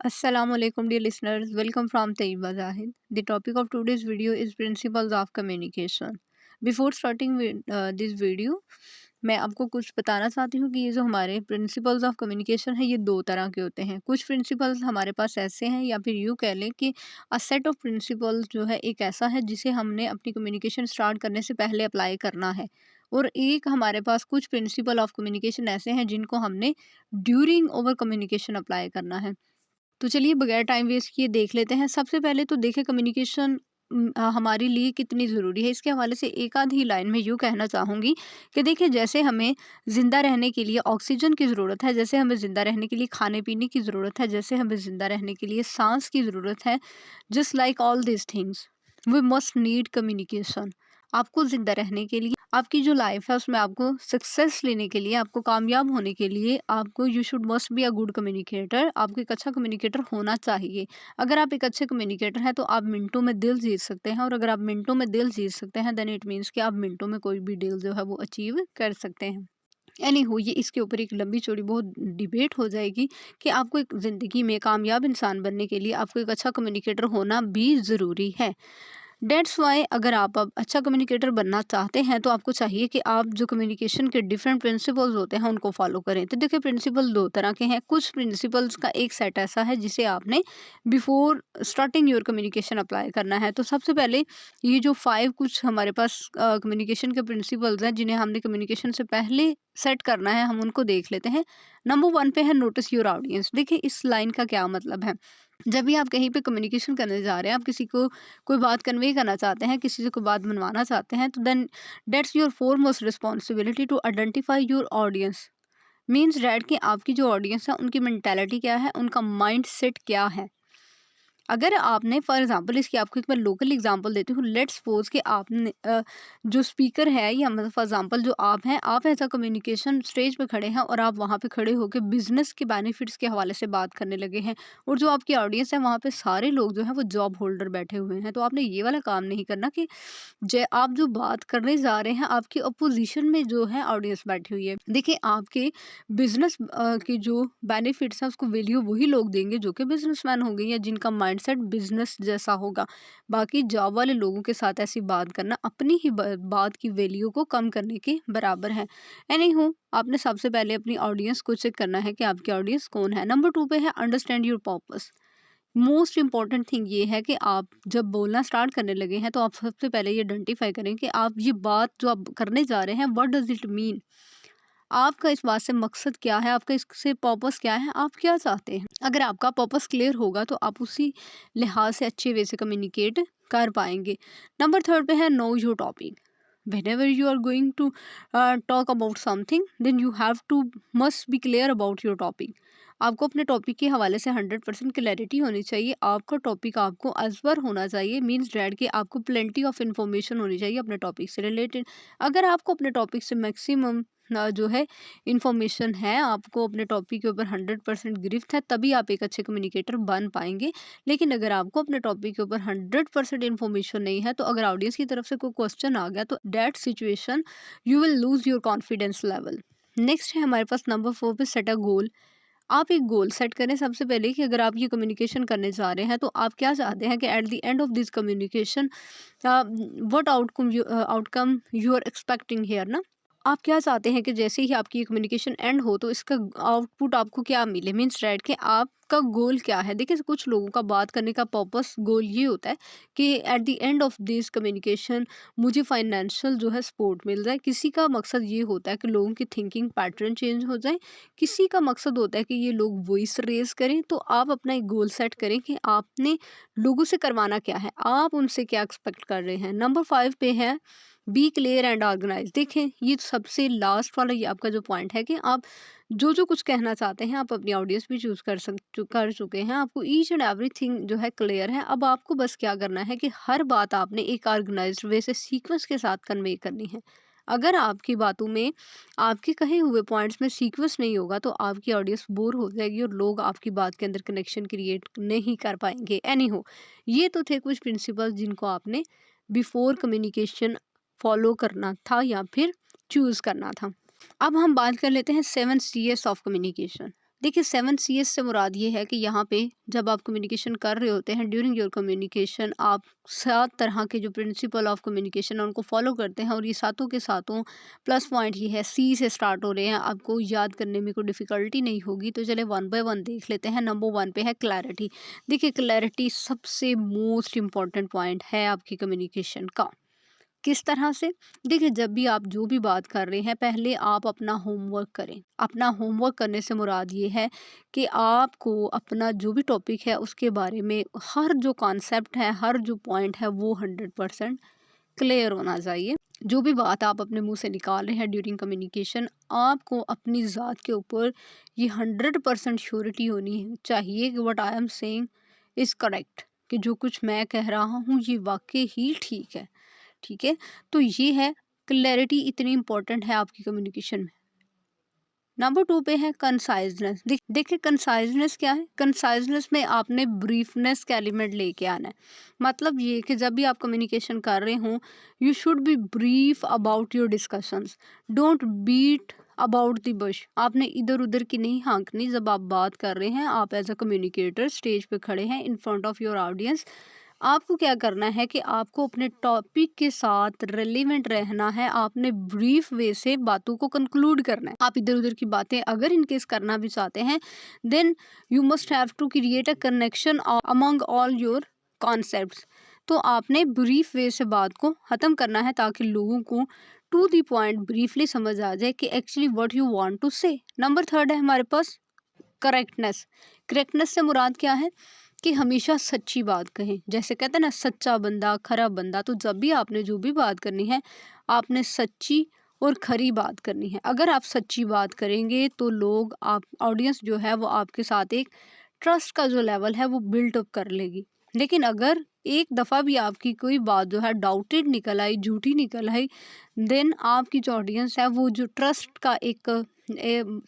Assalamualaikum dear listeners, welcome from Taiba Zahid. The topic of today's video is principles of communication. Before starting with this video, मैं आपको कुछ बताना चाहती हूँ कि ये जो हमारे प्रिंसिपल्स ऑफ कम्युनिकेशन है ये दो तरह के होते हैं। कुछ प्रिंसिपल्स हमारे पास ऐसे हैं या फिर यूँ कह लें कि अ सेट ऑफ प्रिंसिपल्स जो है एक ऐसा है जिसे हमने अपनी कम्युनिकेशन स्टार्ट करने से पहले अप्लाई करना है। और एक हमारे पास कुछ प्रिंसिपल ऑफ कम्युनिकेशन ऐसे हैं जिनको हमने ड्यूरिंग ओवर कम्युनिकेशन अप्लाई करना है। तो चलिए बगैर टाइम वेस्ट किए देख लेते हैं। सबसे पहले तो देखिए कम्युनिकेशन हमारे लिए कितनी ज़रूरी है। इसके हवाले से एक आध ही लाइन में यूँ कहना चाहूँगी कि देखिए जैसे हमें ज़िंदा रहने के लिए ऑक्सीजन की ज़रूरत है, जैसे हमें ज़िंदा रहने के लिए खाने-पीने की ज़रूरत है, जैसे हमें ज़िंदा रहने के लिए साँस की ज़रूरत है, just like all these things we must need communication. आपको ज़िंदा रहने के लिए, आपकी जो लाइफ है उसमें आपको सक्सेस लेने के लिए, आपको कामयाब होने के लिए आपको you should must be a good communicator. आपको एक अच्छा कम्युनिकेटर होना चाहिए। अगर आप एक अच्छे कम्युनिकेटर हैं तो आप मिनटों में दिल जीत सकते हैं, और अगर आप मिनटों में दिल जीत सकते हैं देन इट मीन्स कि आप मिनटों में कोई भी डील जो है वो अचीव कर सकते हैं। एनीहो, ये इसके ऊपर एक लंबी चौड़ी बहुत डिबेट हो जाएगी कि आपको एक ज़िंदगी में कामयाब इंसान बनने के लिए आपको एक अच्छा कम्युनिकेटर होना भी ज़रूरी है। डेट्स वाई अगर आप अब अच्छा कम्युनिकेटर बनना चाहते हैं तो आपको चाहिए कि आप जो कम्युनिकेशन के डिफरेंट प्रिंसिपल्स होते हैं उनको फॉलो करें। तो देखिए प्रिंसिपल दो तरह के हैं। कुछ प्रिंसिपल्स का एक सेट ऐसा है जिसे आपने before starting your communication apply करना है। तो सबसे पहले ये जो 5 कुछ हमारे पास कम्युनिकेशन के प्रिंसिपल्स हैं जिन्हें हमने कम्युनिकेशन से पहले सेट करना है, हम उनको देख लेते हैं। नंबर 1 पे है नोटिस योर ऑडियंस। देखिए इस लाइन का क्या मतलब है। जब भी आप कहीं पे कम्युनिकेशन करने जा रहे हैं, आप किसी को कोई बात कन्वे करना चाहते हैं, किसी से कोई बात मनवाना चाहते हैं, तो then that's your foremost responsibility to identify your audience. Means that कि आपकी जो ऑडियंस है उनकी मेंटालिटी क्या है, उनका माइंड सेट क्या है। अगर आपने फॉर एग्जांपल, इसकी आपको एक मैं लोकल एग्जांपल देती हूँ। लेट्स सपोज कि आपने जो स्पीकर है या मतलब फॉर एग्जांपल जो आप हैं, आप ऐसा कम्युनिकेशन स्टेज पे खड़े हैं और आप वहाँ पे खड़े होकर बिजनेस के बेनिफिट्स के हवाले से बात करने लगे हैं, और जो आपकी ऑडियंस है वहाँ पे सारे लोग जो है वो जॉब होल्डर बैठे हुए हैं। तो आपने ये वाला काम नहीं करना कि आप जो बात करने जा रहे हैं आपकी अपोजिशन में जो है ऑडियंस बैठी हुई है। देखिए आपके बिजनेस के जो बेनिफिट्स हैं उसको वैल्यू वही लोग देंगे जो कि बिजनेसमैन होंगे या जिनका माइंडसेट बिजनेस जैसा होगा। बाकी जॉब वाले लोगों के साथ ऐसी बात करना अपनी ही बात की वैल्यू को कम करने के बराबर है। एनी हूँ, आपने सबसे पहले अपनी ऑडियंस को चेक करना है कि आपकी ऑडियंस कौन है। नंबर 2 पे है understand your purpose. Most important thing ये है कि आप जब बोलना स्टार्ट करने लगे हैं तो आप सबसे पहले ये आइडेंटिफाई करें कि आप ये बात जो आप करने जा रहे हैं व्हाट डज इट मीन। आपका इस बात से मकसद क्या है, आपका इससे पर्पस क्या है, आप क्या चाहते हैं। अगर आपका पर्पस क्लियर होगा तो आप उसी लिहाज से अच्छे वे से कम्युनिकेट कर पाएंगे। नंबर 3 पे है know your topic. whenever you are going to talk about something then you have to must be clear about your topic। आपको अपने टॉपिक के हवाले से 100% क्लैरिटी होनी चाहिए। आपका टॉपिक आपको अजबर होना चाहिए। मीन्स डैट कि आपको प्लेंटी ऑफ इंफॉर्मेशन होनी चाहिए अपने टॉपिक से रिलेटेड। अगर आपको अपने टॉपिक से मैक्सिमम जो है इंफॉर्मेशन है, आपको अपने टॉपिक के ऊपर 100% गिरफ्त है, तभी आप एक अच्छे कम्युनिकेटर बन पाएंगे। लेकिन अगर आपको अपने टॉपिक के ऊपर 100% इन्फॉर्मेशन नहीं है, तो अगर ऑडियंस की तरफ से कोई क्वेश्चन आ गया तो that situation you will lose your confidence level. Next है हमारे पास नंबर 4 पे सेट अ गोल। आप एक गोल सेट करें सबसे पहले कि अगर आप ये कम्युनिकेशन करने जा रहे हैं तो आप क्या चाहते हैं कि at the end of this communication what outcome you are expecting here ना। आप क्या चाहते हैं कि जैसे ही आपकी कम्युनिकेशन एंड हो तो इसका आउटपुट आपको क्या मिले। मीन्स राइट कि आपका गोल क्या है। देखिए कुछ लोगों का बात करने का पर्पस गोल ये होता है कि at the end of this communication मुझे फाइनेंशियल जो है सपोर्ट मिल जाए। किसी का मकसद ये होता है कि लोगों की थिंकिंग पैटर्न चेंज हो जाए। किसी का मकसद होता है कि ये लोग वॉइस रेज करें। तो आप अपना एक गोल सेट करें कि आपने लोगों से करवाना क्या है, आप उनसे क्या एक्सपेक्ट कर रहे हैं। नंबर 5 पे है बी क्लियर एंड ऑर्गेनाइज। देखें ये सबसे लास्ट वाला ये आपका जो पॉइंट है कि आप जो जो कुछ कहना चाहते हैं आप अपनी ऑडियंस भी चूज कर चुके हैं। आपको ईच एंड एवरीथिंग जो है क्लियर है। अब आपको बस क्या करना है कि हर बात आपने एक ऑर्गेनाइज्ड वे से सीक्वेंस के साथ कन्वे करनी है। अगर आपकी बातों में, आपके कहे हुए पॉइंट्स में सीक्वेंस नहीं होगा तो आपकी ऑडियंस बोर हो जाएगी और लोग आपकी बात के अंदर कनेक्शन क्रिएट नहीं कर पाएंगे। एनी हो, ये तो थे कुछ प्रिंसिपल जिनको आपने बिफोर कम्युनिकेशन फॉलो करना था या फिर चूज करना था। अब हम बात कर लेते हैं 7 Cs ऑफ कम्युनिकेशन। देखिए 7 सीएस से मुराद ये है कि यहाँ पे जब आप कम्युनिकेशन कर रहे होते हैं, ड्यूरिंग योर कम्युनिकेशन आप 7 तरह के जो प्रिंसिपल ऑफ कम्युनिकेशन है उनको फॉलो करते हैं, और ये सातों के सातों प्लस पॉइंट ये है सी से स्टार्ट हो रहे हैं, आपको याद करने में कोई डिफ़िकल्टी नहीं होगी। तो चले वन बाय वन देख लेते हैं। नंबर 1 पे है क्लैरिटी। देखिए क्लैरिटी सबसे मोस्ट इम्पॉर्टेंट पॉइंट है आपकी कम्युनिकेशन का। किस तरह से? देखिए जब भी आप जो भी बात कर रहे हैं, पहले आप अपना होमवर्क करें। अपना होमवर्क करने से मुराद ये है कि आपको अपना जो भी टॉपिक है उसके बारे में हर जो कॉन्सेप्ट है, हर जो पॉइंट है वो 100% क्लियर होना चाहिए। जो भी बात आप अपने मुंह से निकाल रहे हैं ड्यूरिंग कम्युनिकेशन, आपको अपनी ज़ात के ऊपर ये 100% श्योरिटी होनी चाहिए कि what I am saying is correct, कि जो कुछ मैं कह रहा हूँ ये वाकई ही ठीक है। ठीक है, तो ये है क्लैरिटी, इतनी इंपॉर्टेंट है आपकी कम्युनिकेशन में। नंबर 2 पे है कंसाइजनेस। देखिए कंसाइजनेस क्या है? कंसाइजनेस में आपने ब्रीफनेस का एलिमेंट लेके आना है। मतलब ये कि जब भी आप कम्युनिकेशन कर रहे हो, you should be brief about your discussions, don't beat about the bush. आपने इधर उधर की नहीं हाँकनी जब आप बात कर रहे हैं। आप एज अ कम्युनिकेटर स्टेज पे खड़े हैं in front of your audience, आपको क्या करना है कि आपको अपने टॉपिक के साथ रिलेवेंट रहना है। आपने ब्रीफ वे से बातों को कंक्लूड करना है। आप इधर उधर की बातें अगर इनकेस करना भी चाहते हैं, then you must have to create a connection among all your concepts. तो आपने ब्रीफ वे से बात को ख़त्म करना है ताकि लोगों को टू दी पॉइंट ब्रीफली समझ आ जाए कि actually what you want to say. Number 3 है हमारे पास करेक्टनेस। करेक्टनेस से मुराद क्या है? कि हमेशा सच्ची बात कहें। जैसे कहते हैं ना, सच्चा बंदा खरा बंदा। तो जब भी आपने जो भी बात करनी है, आपने सच्ची और खरी बात करनी है। अगर आप सच्ची बात करेंगे तो लोग, आप ऑडियंस जो है वो आपके साथ एक ट्रस्ट का जो लेवल है वो बिल्ट अप कर लेगी। लेकिन अगर एक दफ़ा भी आपकी कोई बात जो है डाउटेड निकल आई, झूठी निकल आई, देन आपकी जो ऑडियंस है वो जो ट्रस्ट का एक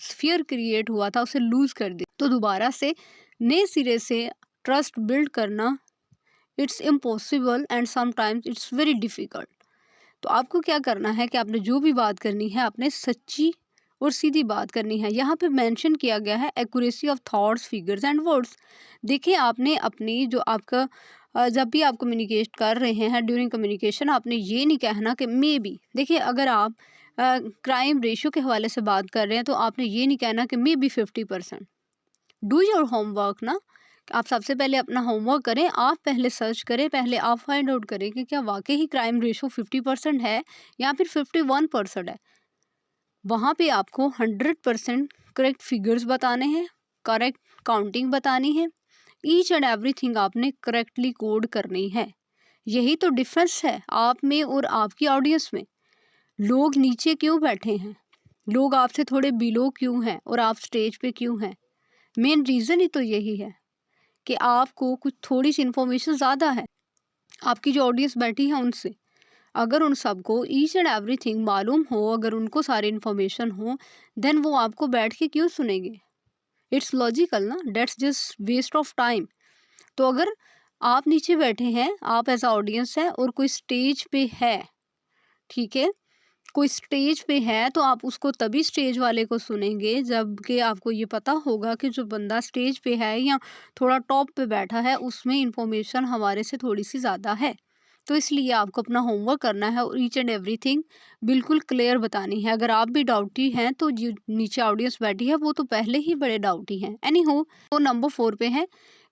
स्फीयर क्रिएट हुआ था उसे लूज़ कर दे। तो दोबारा से नए सिरे से ट्रस्ट बिल्ड करना it's impossible and sometimes it's very difficult. तो आपको क्या करना है कि आपने जो भी बात करनी है, आपने सच्ची और सीधी बात करनी है। यहाँ पे मेंशन किया गया है accuracy of thoughts, figures and words. देखिए आपने अपनी जो आपका जब भी आप कम्युनिकेट कर रहे हैं ड्यूरिंग कम्युनिकेशन, आपने ये नहीं कहना कि मे बी। देखिए अगर आप क्राइम रेशियो के हवाले से बात कर रहे हैं तो आपने ये नहीं कहना कि may be 50%। Do your homework ना। आप सबसे पहले अपना होमवर्क करें, आप पहले सर्च करें, पहले आप फाइंड आउट करें कि क्या वाकई ही क्राइम रेशो 50% है या फिर 51% है। वहाँ पे आपको 100% करेक्ट फिगर्स बताने हैं, करेक्ट काउंटिंग बतानी है, ईच एंड एवरीथिंग आपने करेक्टली कोड करनी है। यही तो डिफरेंस है आप में और आपकी ऑडियंस में। लोग नीचे क्यों बैठे हैं, लोग आपसे थोड़े बिलो क्यों हैं और आप स्टेज पे क्यों हैं? मेन रीज़न ही तो यही है कि आपको कुछ थोड़ी सी इन्फॉर्मेशन ज़्यादा है आपकी जो ऑडियंस बैठी है उनसे। अगर उन सबको ईच एंड एवरीथिंग मालूम हो, अगर उनको सारी इन्फॉर्मेशन हो, देन वो आपको बैठ के क्यों सुनेंगे? इट्स लॉजिकल ना, that's just waste of time. तो अगर आप नीचे बैठे हैं, आप एज अ ऑडियंस है और कोई स्टेज पे है, ठीक है, कोई स्टेज पे है तो आप उसको तभी स्टेज वाले को सुनेंगे जबकि आपको ये पता होगा कि जो बंदा स्टेज पे है या थोड़ा टॉप पे बैठा है उसमें इंफॉर्मेशन हमारे से थोड़ी सी ज़्यादा है। तो इसलिए आपको अपना होमवर्क करना है और ईच एंड एवरीथिंग बिल्कुल क्लियर बतानी है। अगर आप भी डाउटी हैं तो जो नीचे ऑडियंस बैठी है वो तो पहले ही बड़े डाउटी हैं। एनी हो, तो नंबर 4 पे है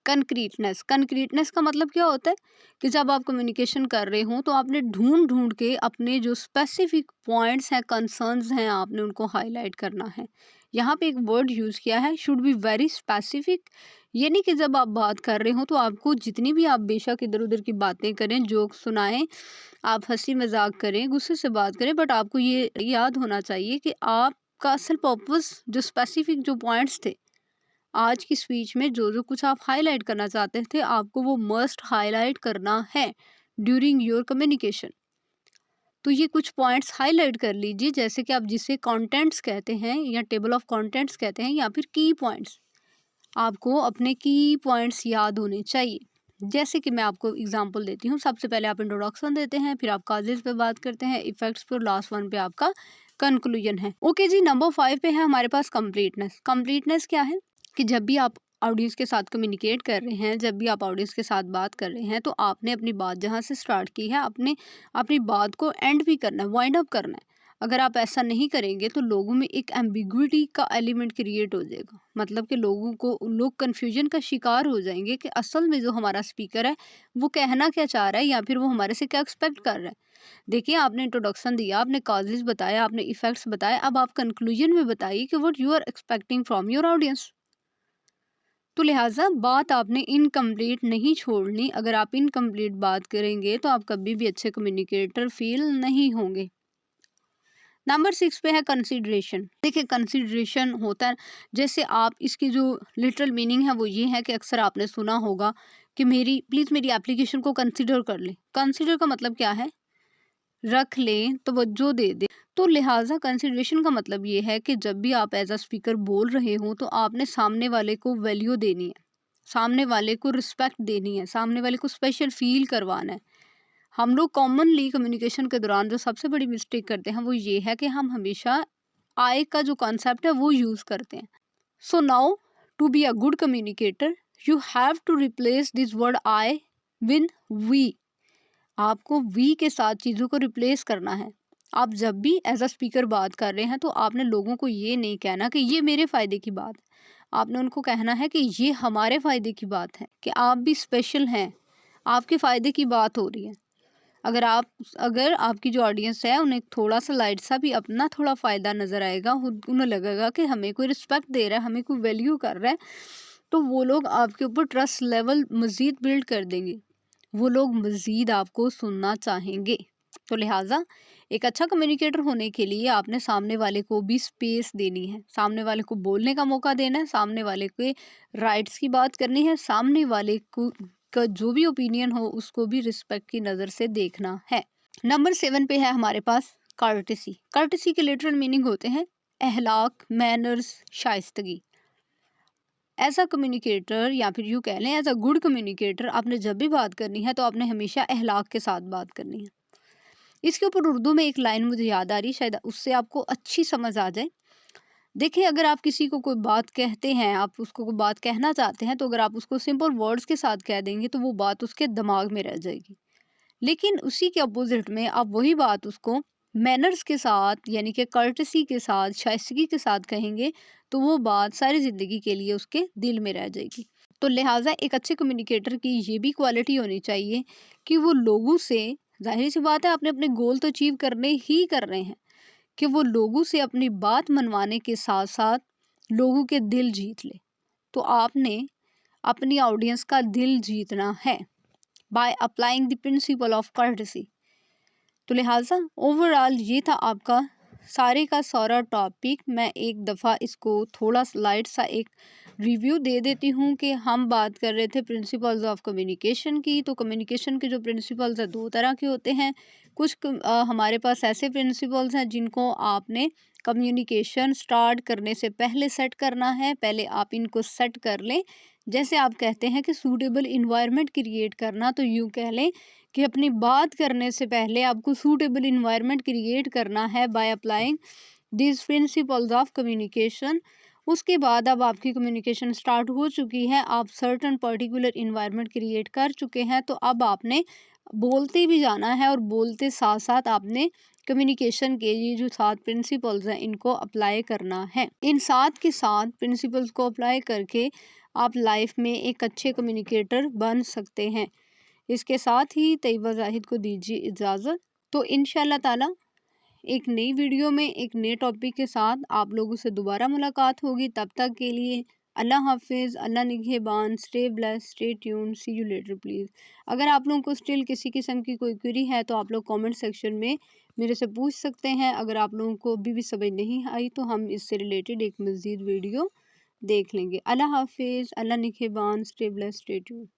कंक्रीटनेस। कंक्रीटनेस का मतलब क्या होता है कि जब आप कम्युनिकेशन कर रहे हो तो आपने ढूंढ ढूंढ के अपने जो स्पेसिफिक पॉइंट्स हैं, कंसर्न्स हैं, आपने उनको हाईलाइट करना है। यहाँ पे एक वर्ड यूज़ किया है, शुड बी वेरी स्पेसिफिक। ये नहीं कि जब आप बात कर रहे हो तो आपको जितनी भी, आप बेशक इधर उधर की बातें करें, जोक सुनाएं, आप हंसी मजाक करें, गुस्से से बात करें, बट आपको ये याद होना चाहिए कि आपका असल पर्पस जो स्पेसिफिक जो पॉइंट्स थे आज की स्पीच में, जो जो कुछ आप हाईलाइट करना चाहते थे, आपको वो मस्ट हाईलाइट करना है ड्यूरिंग योर कम्युनिकेशन। तो ये कुछ पॉइंट्स हाईलाइट कर लीजिए, जैसे कि आप जिसे कंटेंट्स कहते हैं या टेबल ऑफ कंटेंट्स कहते हैं या फिर की पॉइंट्स। आपको अपने की पॉइंट्स याद होने चाहिए। जैसे कि मैं आपको एग्जांपल देती हूँ। सबसे पहले आप इंट्रोडक्शन देते हैं, फिर आप कॉजेज पे बात करते हैं, इफेक्ट्स पे, और लास्ट वन पे आपका कंक्लूजन है। ओके जी, नंबर 5 पे है हमारे पास कंप्लीटनेस। कंप्लीटनेस क्या है कि जब भी आप ऑडियंस के साथ कम्युनिकेट कर रहे हैं, जब भी आप ऑडियंस के साथ बात कर रहे हैं, तो आपने अपनी बात जहाँ से स्टार्ट की है, आपने अपनी बात को एंड भी करना है, वाइंड अप करना है। अगर आप ऐसा नहीं करेंगे तो लोगों में एक एम्बिग्विटी का एलिमेंट क्रिएट हो जाएगा। मतलब कि लोग कन्फ्यूजन का शिकार हो जाएंगे कि असल में जो हमारा स्पीकर है वो कहना क्या चाह रहा है, या फिर वो हमारे से क्या एक्सपेक्ट कर रहा है। देखिए, आपने इंट्रोडक्शन दिया, आपने कॉजेज बताया, आपने इफेक्ट्स बताए, अब आप कंक्लूजन में बताइए कि what you are expecting from your audience. तो लिहाजा बात आपने इनकम्प्लीट नहीं छोड़नी। अगर आप इनकम्प्लीट बात करेंगे तो आप कभी भी अच्छे कम्युनिकेटर फील नहीं होंगे। नंबर 6 पे है कंसिडरेशन। देखिए, कंसिडरेशन होता है, जैसे आप इसकी जो लिटरल मीनिंग है वो ये है कि अक्सर आपने सुना होगा कि प्लीज़ मेरी एप्लीकेशन को कंसिडर कर लें। कंसिडर का मतलब क्या है? रख लें, तवज्जो दे दें। तो लिहाजा कंसिडरेशन का मतलब ये है कि जब भी आप एज अ स्पीकर बोल रहे हो तो आपने सामने वाले को वैल्यू देनी है, सामने वाले को रिस्पेक्ट देनी है, सामने वाले को स्पेशल फील करवाना है। हम लोग कॉमनली कम्युनिकेशन के दौरान जो सबसे बड़ी मिस्टेक करते हैं वो ये है कि हम हमेशा आई का जो कॉन्सेप्ट है वो यूज़ करते हैं। So now, to be a good communicator you have to replace this word I with we. आपको वी के साथ चीज़ों को रिप्लेस करना है। आप जब भी एज अ स्पीकर बात कर रहे हैं तो आपने लोगों को ये नहीं कहना कि ये मेरे फ़ायदे की बात है। आपने उनको कहना है कि ये हमारे फ़ायदे की बात है, कि आप भी स्पेशल हैं, आपके फ़ायदे की बात हो रही है। अगर आपकी जो ऑडियंस है उन्हें थोड़ा सा लाइट सा भी अपना थोड़ा फ़ायदा नज़र आएगा, उन्हें लगेगा कि हमें कोई रिस्पेक्ट दे रहा है, हमें कोई वैल्यू कर रहा है, तो वो लोग आपके ऊपर ट्रस्ट लेवल मज़ीद बिल्ड कर देंगे। वो लोग मज़ीद आपको सुनना चाहेंगे। तो लिहाजा एक अच्छा कम्युनिकेटर होने के लिए आपने सामने वाले को भी स्पेस देनी है, सामने वाले को बोलने का मौका देना है, सामने वाले के राइट्स की बात करनी है, सामने वाले को का जो भी ओपिनियन हो उसको भी रिस्पेक्ट की नज़र से देखना है। नंबर 7 पे है हमारे पास कर्टेसी। कर्टेसी के लिटरल मीनिंग होते हैं अहलाक, मैनर्स, शाइस्तगी। एज अ कम्युनिकेटर, या फिर यूँ कह लें एज अ गुड कम्युनिकेटर, आपने जब भी बात करनी है तो आपने हमेशा अहलाक के साथ बात करनी है। इसके ऊपर उर्दू में एक लाइन मुझे याद आ रही, शायद उससे आपको अच्छी समझ आ जाए। देखिए, अगर आप किसी को कोई बात कहते हैं, आप उसको कोई बात कहना चाहते हैं, तो अगर आप उसको सिंपल वर्ड्स के साथ कह देंगे तो वो बात उसके दिमाग में रह जाएगी। लेकिन उसी के अपोजिट में आप वही बात उसको मैनर्स के साथ, यानी कि कर्टसी के साथ, शाइस्तगी के साथ कहेंगे, तो वो बात सारी ज़िंदगी के लिए उसके दिल में रह जाएगी। तो लिहाजा एक अच्छे कम्युनिकेटर की ये भी क्वालिटी होनी चाहिए कि वो लोगों से, जाहिर सी बात है आपने अपने गोल तो अचीव करने ही कर रहे हैं, कि वो लोगों से अपनी बात मनवाने के साथ साथ लोगों के दिल जीत ले। तो आपने अपनी ऑडियंस का दिल जीतना है by applying the principle of courtesy. तो लिहाजा ओवरऑल ये था आपका सारे का सारा टॉपिक। मैं एक दफ़ा इसको थोड़ा लाइट सा एक रिव्यू दे देती हूँ कि हम बात कर रहे थे प्रिंसिपल्स ऑफ कम्युनिकेशन की। तो कम्युनिकेशन के जो प्रिंसिपल्स हैं 2 तरह के होते हैं। हमारे पास ऐसे प्रिंसिपल्स हैं जिनको आपने कम्युनिकेशन स्टार्ट करने से पहले सेट करना है। पहले आप इनको सेट कर लें। जैसे आप कहते हैं कि सूटेबल इन्वायरमेंट क्रिएट करना, तो यूँ कह लें कि अपनी बात करने से पहले आपको सूटेबल इन्वायरमेंट क्रिएट करना है by applying this principles of communication. उसके बाद अब आपकी कम्युनिकेशन स्टार्ट हो चुकी है, आप सर्टन पर्टिकुलर इन्वायरमेंट क्रिएट कर चुके हैं, तो अब आपने बोलते भी जाना है और बोलते साथ साथ आपने कम्युनिकेशन के ये जो 7 प्रिंसिपल्स हैं इनको अप्लाई करना है। इन 7 के साथ प्रिंसिपल्स को अप्लाई करके आप लाइफ में एक अच्छे कम्युनिकेटर बन सकते हैं। इसके साथ ही तैयबा जाहिद को दीजिए इजाज़त। तो इंशाल्लाह ताला एक नई वीडियो में एक नए टॉपिक के साथ आप लोगों से दोबारा मुलाकात होगी। तब तक के लिए अल्लाह हाफिज़, अल्लाह निगहबान, stay blessed, stay tuned, see you later please. अगर आप लोगों को स्टिल किसी किस्म की कोई क्वेरी है तो आप लोग कमेंट सेक्शन में मेरे से पूछ सकते हैं। अगर आप लोगों को अभी भी समझ नहीं आई तो हम इससे रिलेटेड एक मज़ीद वीडियो देख लेंगे। अल्लाह हाफिज़, अल्लाह निगहबान, स्टे ब्लेस्ड, स्टे ट्यून्ड।